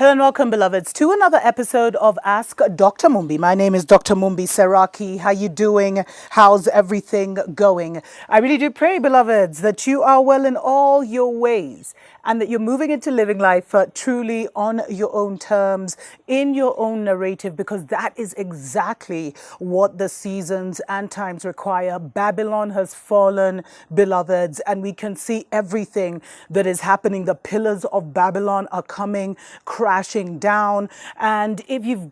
Hello and welcome, beloveds, to another episode of Ask Dr. Mumbi. My name is Dr. Mumbi Seraki. How you doing? How's everything going? I really do pray, beloveds, that you are well in all your ways and that you're moving into living life truly on your own terms, in your own narrative, because that is exactly what the seasons and times require. Babylon has fallen, beloveds, and we can see everything that is happening. The pillars of Babylon are coming crashing down. And if your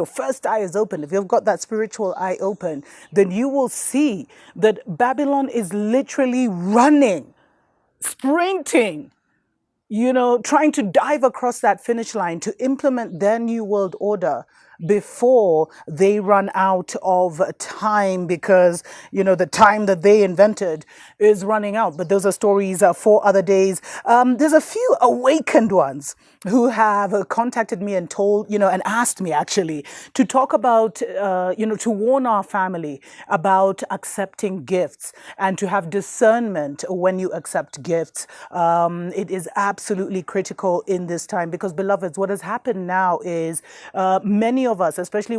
first eye is open, if you've got that spiritual eye open, then you will see that Babylon is literally running, sprinting, trying to dive across that finish line to implement their new world order before they run out of time, because the time that they invented is running out. But those are stories for other days. There's a few awakened ones who have contacted me and told, and asked me actually to talk about, to warn our family about accepting gifts and to have discernment when you accept gifts. It is absolutely critical in this time because, beloveds, what has happened now is many of us, especially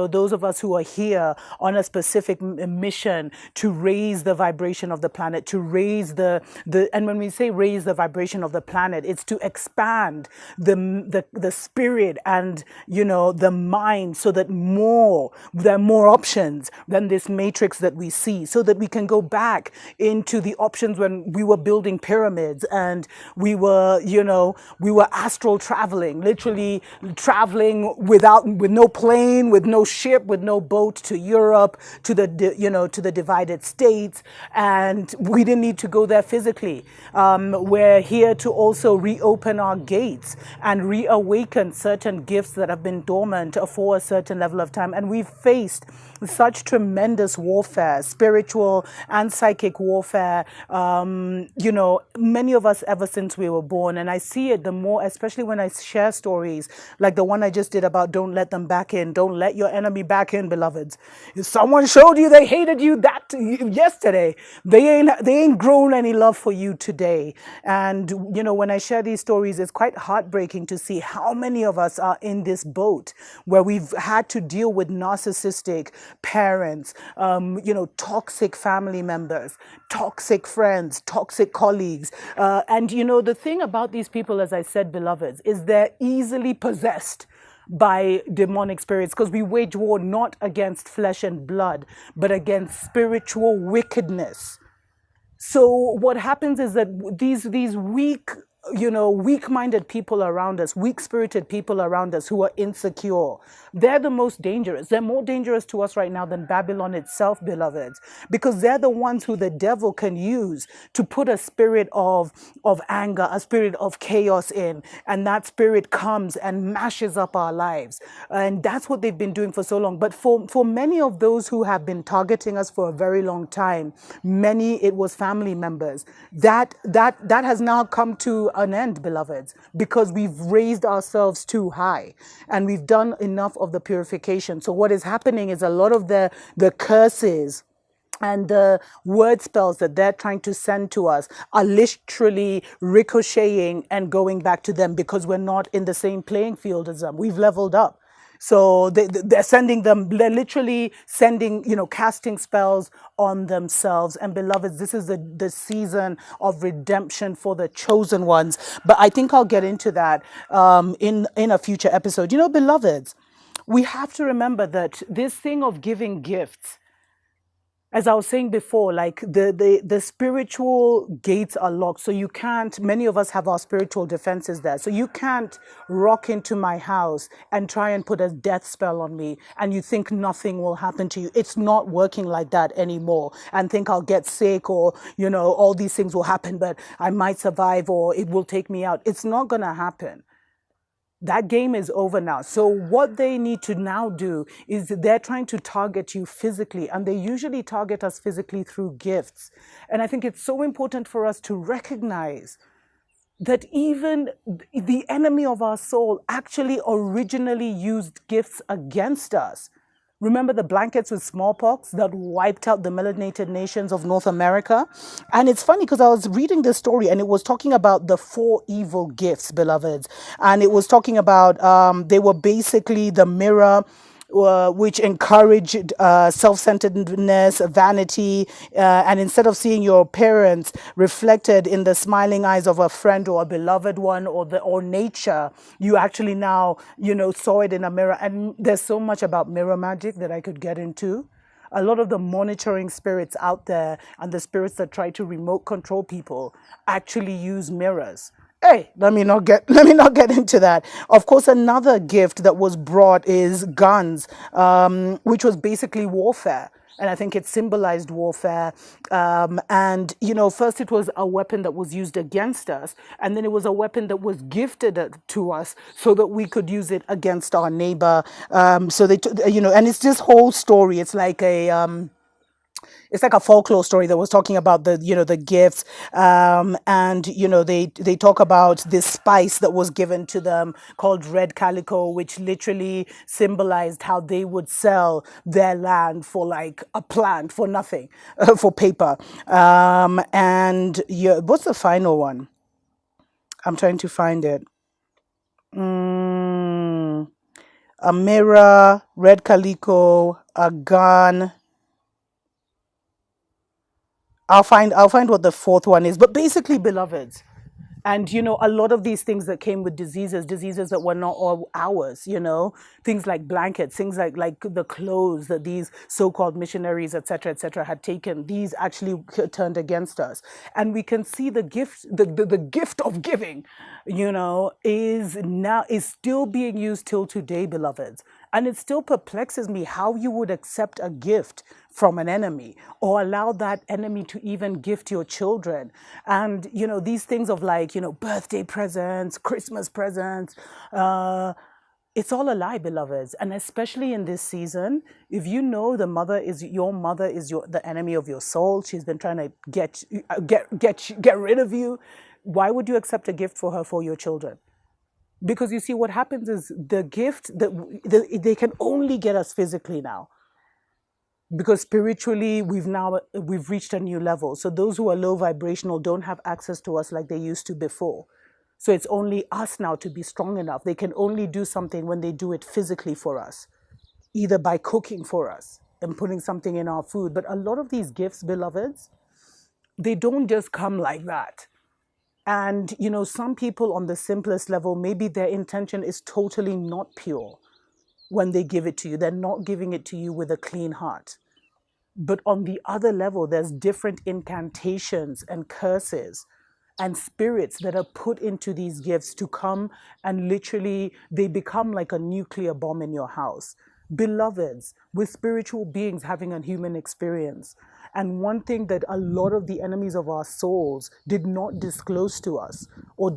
those of us who are here on a specific mission to raise the vibration of the planet, to raise and when we say raise the vibration of the planet, it's to expand the spirit and the mind, so that there are more options than this matrix that we see, so that we can go back into the options when we were building pyramids and we were astral traveling, literally traveling with no plane, with no ship, with no boat to Europe, to the divided states, and we didn't need to go there physically. We're here to also reopen our gates and reawaken certain gifts that have been dormant for a certain level of time. And we've faced such tremendous warfare, spiritual and psychic warfare, many of us ever since we were born. And I see it the more, especially when I share stories like the one I just did about don't let them back in. Don't let your enemy back in, beloveds. If someone showed you they hated you yesterday, they ain't grown any love for you today. And, when I share these stories, it's quite heartbreaking to see how many of us are in this boat where we've had to deal with narcissistic parents, toxic family members, toxic friends, toxic colleagues. And the thing about these people, as I said, beloveds, is they're easily possessed by demonic spirits, because we wage war not against flesh and blood, but against spiritual wickedness. So what happens is that these weak-minded people around us, weak-spirited people around us who are insecure, they're the most dangerous. They're more dangerous to us right now than Babylon itself, beloveds, because they're the ones who the devil can use to put a spirit of anger, a spirit of chaos in, and that spirit comes and mashes up our lives. And that's what they've been doing for so long. But for many of those who have been targeting us for a very long time, it was family members. That has now come to an end, beloveds, because we've raised ourselves too high and we've done enough of the purification. So what is happening is a lot of the curses and the word spells that they're trying to send to us are literally ricocheting and going back to them, because we're not in the same playing field as them. We've leveled up. So they're literally sending, casting spells on themselves. And beloveds, this is the season of redemption for the chosen ones. But I think I'll get into that in a future episode. Beloveds, we have to remember that this thing of giving gifts, as I was saying before, like the spiritual gates are locked. So you can't, many of us have our spiritual defenses there. So you can't rock into my house and try and put a death spell on me and you think nothing will happen to you. It's not working like that anymore. And think I'll get sick or, all these things will happen, but I might survive or it will take me out. It's not going to happen. That game is over now. So what they need to now do is they're trying to target you physically, and they usually target us physically through gifts. And I think it's so important for us to recognize that even the enemy of our soul actually originally used gifts against us. Remember the blankets with smallpox that wiped out the melanated nations of North America? And it's funny because I was reading this story and it was talking about the four evil gifts, beloveds. And it was talking about they were basically the mirror, which encouraged self-centeredness, vanity, and instead of seeing your parents reflected in the smiling eyes of a friend or a beloved one or nature, you actually now saw it in a mirror. And there's so much about mirror magic that I could get into. A lot of the monitoring spirits out there and the spirits that try to remote control people actually use mirrors. Hey, let me not get into that. Of course, another gift that was brought is guns, which was basically warfare. And I think it symbolized warfare. And, first it was a weapon that was used against us. And then it was a weapon that was gifted to us so that we could use it against our neighbor. So and it's this whole story. It's like a folklore story that was talking about the gifts, and they talk about this spice that was given to them called red calico, which literally symbolized how they would sell their land for like a plant for nothing, for paper. And yeah, what's the final one? I'm trying to find it. A mirror, red calico, a gun. I'll find what the fourth one is. But basically, beloveds, and a lot of these things that came with diseases that were not all ours, things like blankets, things like the clothes that these so-called missionaries, etc., had taken, these actually turned against us. And we can see the gift, the gift of giving, is still being used till today, beloveds. And it still perplexes me how you would accept a gift from an enemy or allow that enemy to even gift your children. And, these things of like, birthday presents, Christmas presents, it's all a lie, beloveds. And especially in this season, if you know the mother is the enemy of your soul, she's been trying to get rid of you, why would you accept a gift for her for your children? Because you see, what happens is the gift they can only get us physically now, because spiritually we've reached a new level. So those who are low vibrational don't have access to us like they used to before. So it's only us now to be strong enough. They can only do something when they do it physically for us, either by cooking for us and putting something in our food. But a lot of these gifts, beloveds, they don't just come like that. And, some people on the simplest level, maybe their intention is totally not pure when they give it to you. They're not giving it to you with a clean heart. But on the other level, there's different incantations and curses and spirits that are put into these gifts to come, and literally they become like a nuclear bomb in your house. Beloveds, with spiritual beings having a human experience. And one thing that a lot of the enemies of our souls did not disclose to us, or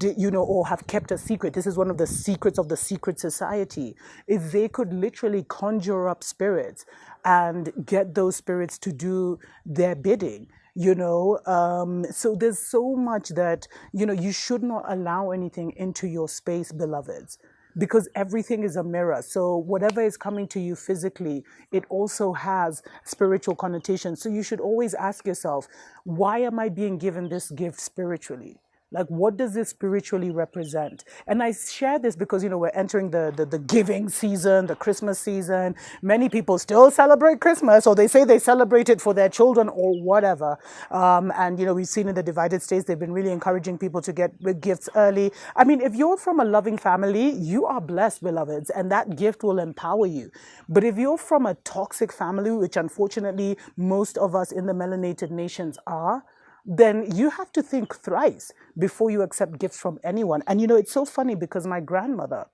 have kept a secret. This is one of the secrets of the secret society, is they could literally conjure up spirits and get those spirits to do their bidding. So there's so much that, you should not allow anything into your space, beloveds, because everything is a mirror. So whatever is coming to you physically, it also has spiritual connotations. So you should always ask yourself, why am I being given this gift spiritually? Like, what does this spiritually represent? And I share this because, we're entering the giving season, the Christmas season. Many people still celebrate Christmas, or they say they celebrate it for their children or whatever. And, we've seen in the divided states, they've been really encouraging people to get gifts early. I mean, if you're from a loving family, you are blessed, beloveds, and that gift will empower you. But if you're from a toxic family, which unfortunately most of us in the melanated nations are, then you have to think thrice before you accept gifts from anyone. And it's so funny because my grandmother,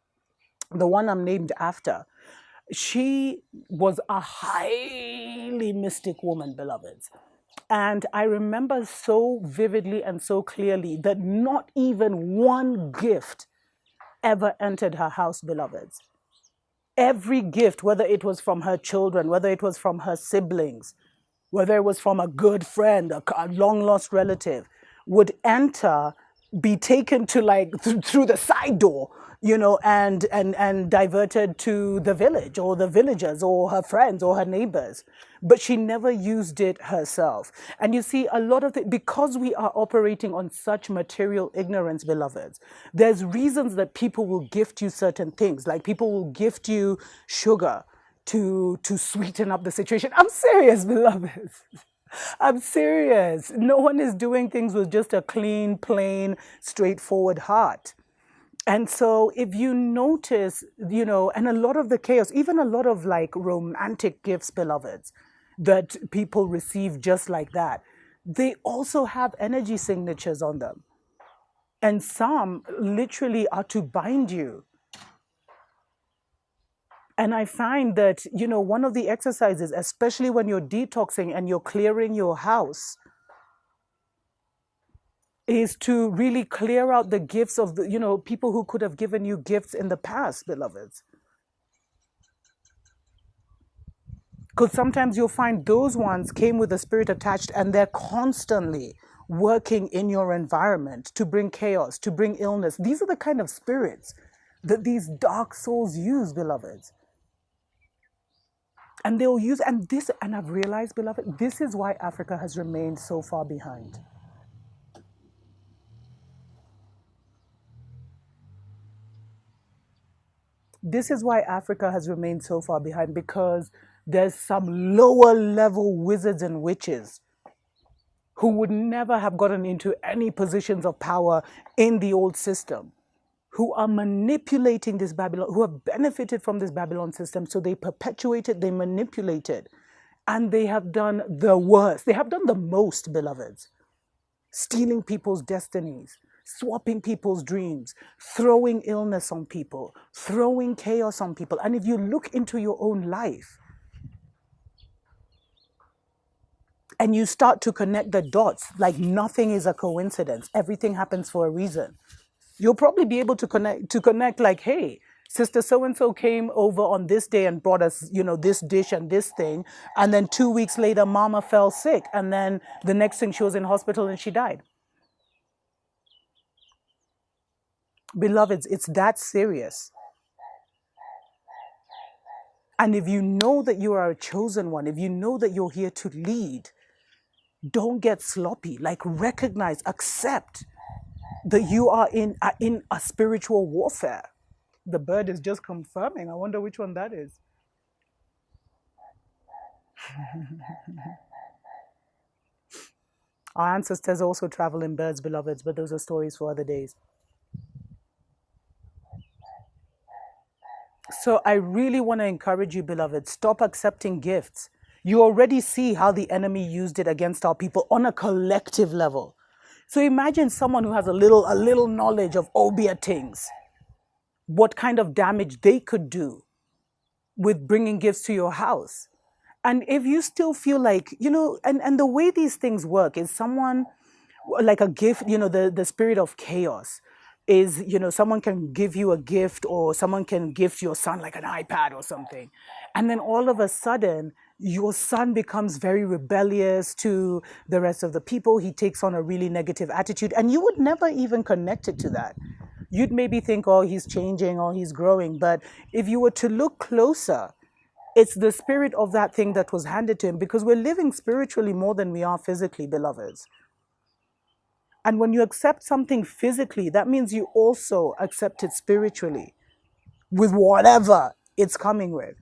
the one I'm named after, she was a highly mystic woman, beloveds. And I remember so vividly and so clearly that not even one gift ever entered her house, beloveds. Every gift, whether it was from her children, whether it was from her siblings, whether it was from a good friend, a long lost relative, would enter, be taken to through the side door, and diverted to the village or the villagers or her friends or her neighbors. But she never used it herself. And you see, a lot of it, because we are operating on such material ignorance, beloveds, there's reasons that people will gift you certain things. Like people will gift you sugar to sweeten up the situation. I'm serious, beloveds. I'm serious. No one is doing things with just a clean, plain, straightforward heart. And so if you notice, and a lot of the chaos, even a lot of like romantic gifts, beloveds, that people receive just like that, they also have energy signatures on them. And some literally are to bind you. And I find that, one of the exercises, especially when you're detoxing and you're clearing your house, is to really clear out the gifts of the, people who could have given you gifts in the past, beloveds. Because sometimes you'll find those ones came with a spirit attached and they're constantly working in your environment to bring chaos, to bring illness. These are the kind of spirits that these dark souls use, beloveds. And they'll use, and I've realized, beloved, this is why Africa has remained so far behind. This is why Africa has remained so far behind, because there's some lower level wizards and witches who would never have gotten into any positions of power in the old system, who are manipulating this Babylon, who have benefited from this Babylon system. So they perpetuate it, they manipulate it, and they have done the worst. They have done the most, beloveds. Stealing people's destinies, swapping people's dreams, throwing illness on people, throwing chaos on people. And if you look into your own life and you start to connect the dots, like nothing is a coincidence, everything happens for a reason, you'll probably be able to connect like, hey, Sister so-and-so came over on this day and brought us, this dish and this thing. And then 2 weeks later, Mama fell sick. And then the next thing, she was in hospital and she died. Beloveds, it's that serious. And if you know that you are a chosen one, if you know that you're here to lead, don't get sloppy. Like recognize, accept that you are in a spiritual warfare. The bird is just confirming. I wonder which one that is. Our ancestors also travel in birds, beloveds, but those are stories for other days. So I really want to encourage you, beloved, stop accepting gifts. You already see how the enemy used it against our people on a collective level. So imagine someone who has a little knowledge of obia things, what kind of damage they could do with bringing gifts to your house. And if you still feel like, and the way these things work is someone, like a gift, the spirit of chaos is, someone can give you a gift, or someone can gift your son like an iPad or something. And then all of a sudden, your son becomes very rebellious to the rest of the people. He takes on a really negative attitude, and you would never even connect it to that. You'd maybe think, oh, he's changing or he's growing. But if you were to look closer, it's the spirit of that thing that was handed to him, because we're living spiritually more than we are physically, beloveds. And when you accept something physically, that means you also accept it spiritually with whatever it's coming with.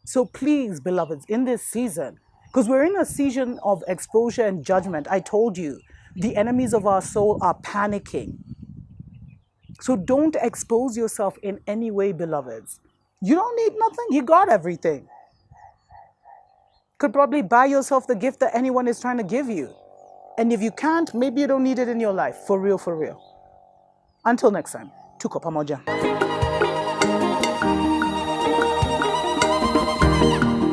So please, beloveds, in this season, because we're in a season of exposure and judgment, I told you, the enemies of our soul are panicking. So don't expose yourself in any way, beloveds. You don't need nothing. You got everything. Could probably buy yourself the gift that anyone is trying to give you. And if you can't, maybe you don't need it in your life. For real, for real. Until next time. Tuko pamoja.